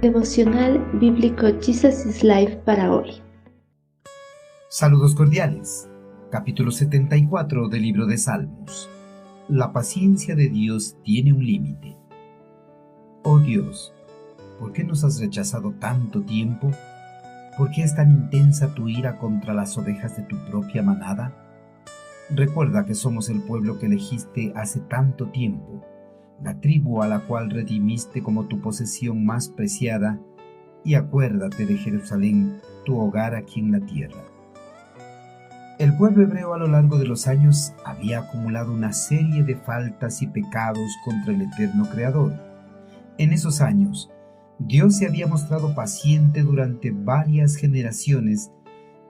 Devocional Bíblico Jesus is Life para hoy. Saludos cordiales. Capítulo 74 del libro de Salmos. La paciencia de Dios tiene un límite. Oh Dios, ¿por qué nos has rechazado tanto tiempo? ¿Por qué es tan intensa tu ira contra las ovejas de tu propia manada? Recuerda que somos el pueblo que elegiste hace tanto tiempo, la tribu a la cual redimiste como tu posesión más preciada, y acuérdate de Jerusalén, tu hogar aquí en la tierra. El pueblo hebreo a lo largo de los años había acumulado una serie de faltas y pecados contra el eterno Creador. En esos años, Dios se había mostrado paciente durante varias generaciones,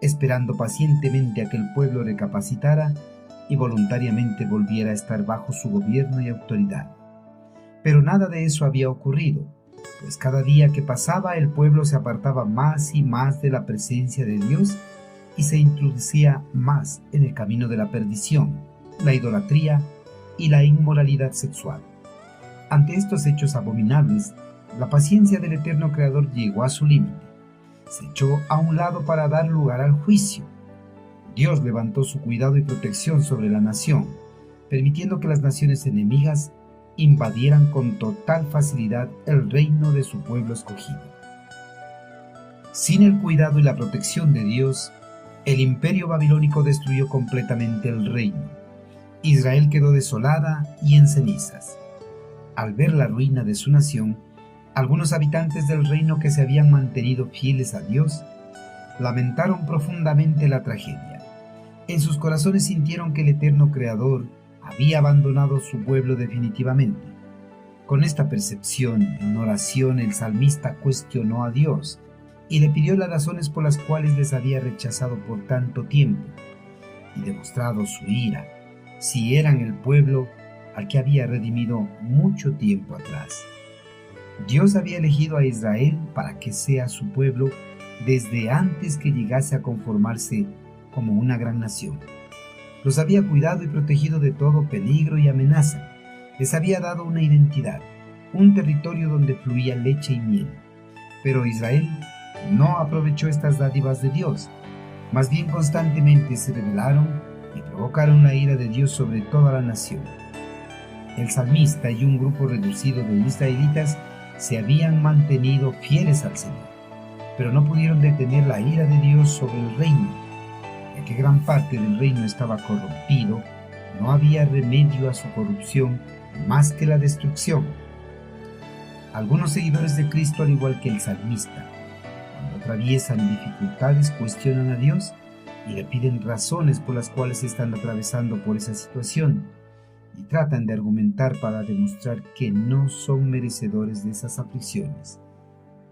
esperando pacientemente a que el pueblo recapacitara y voluntariamente volviera a estar bajo su gobierno y autoridad. Pero nada de eso había ocurrido, pues cada día que pasaba el pueblo se apartaba más y más de la presencia de Dios y se introducía más en el camino de la perdición, la idolatría y la inmoralidad sexual. Ante estos hechos abominables, la paciencia del eterno Creador llegó a su límite. Se echó a un lado para dar lugar al juicio. Dios levantó su cuidado y protección sobre la nación, permitiendo que las naciones enemigas invadieran con total facilidad el reino de su pueblo escogido. Sin el cuidado y la protección de Dios, el imperio babilónico destruyó completamente el reino. Israel quedó desolada y en cenizas. Al ver la ruina de su nación, algunos habitantes del reino que se habían mantenido fieles a Dios, lamentaron profundamente la tragedia. En sus corazones sintieron que el eterno Creador había abandonado su pueblo definitivamente. Con esta percepción, en oración, el salmista cuestionó a Dios y le pidió las razones por las cuales les había rechazado por tanto tiempo y demostrado su ira, si eran el pueblo al que había redimido mucho tiempo atrás. Dios había elegido a Israel para que sea su pueblo desde antes que llegase a conformarse como una gran nación. Los había cuidado y protegido de todo peligro y amenaza. Les había dado una identidad, un territorio donde fluía leche y miel. Pero Israel no aprovechó estas dádivas de Dios. Más bien constantemente se rebelaron y provocaron la ira de Dios sobre toda la nación. El salmista y un grupo reducido de israelitas se habían mantenido fieles al Señor, pero no pudieron detener la ira de Dios sobre el reino. Ya que gran parte del reino estaba corrompido, no había remedio a su corrupción más que la destrucción. Algunos seguidores de Cristo, al igual que el salmista, cuando atraviesan dificultades, cuestionan a Dios y le piden razones por las cuales están atravesando por esa situación, y tratan de argumentar para demostrar que no son merecedores de esas aflicciones.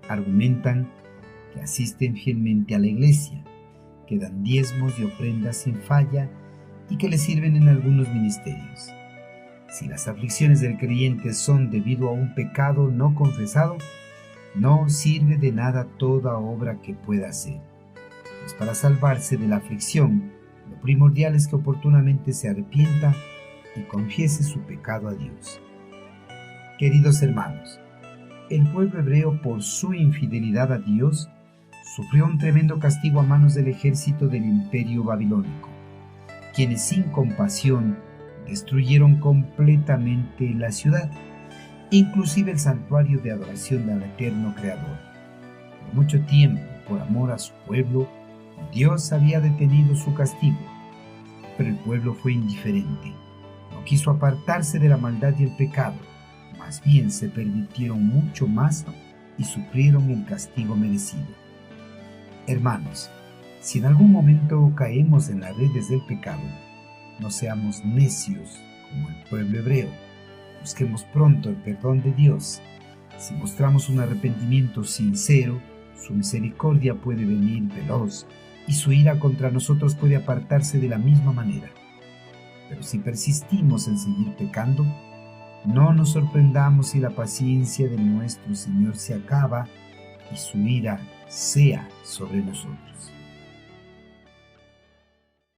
Argumentan que asisten fielmente a la iglesia, que dan diezmos y ofrendas sin falla y que le sirven en algunos ministerios. Si las aflicciones del creyente son debido a un pecado no confesado, no sirve de nada toda obra que pueda hacer. Pues para salvarse de la aflicción, lo primordial es que oportunamente se arrepienta y confiese su pecado a Dios. Queridos hermanos, el pueblo hebreo, por su infidelidad a Dios, sufrió un tremendo castigo a manos del ejército del imperio babilónico, quienes sin compasión destruyeron completamente la ciudad, inclusive el santuario de adoración al eterno Creador. Por mucho tiempo, por amor a su pueblo, Dios había detenido su castigo, pero el pueblo fue indiferente. No quiso apartarse de la maldad y el pecado, más bien se permitieron mucho más y sufrieron el castigo merecido. Hermanos, si en algún momento caemos en las redes del pecado, no seamos necios como el pueblo hebreo. Busquemos pronto el perdón de Dios. Si mostramos un arrepentimiento sincero, su misericordia puede venir veloz y su ira contra nosotros puede apartarse de la misma manera. Pero si persistimos en seguir pecando, no nos sorprendamos si la paciencia de nuestro Señor se acaba y su ira sea sobre nosotros.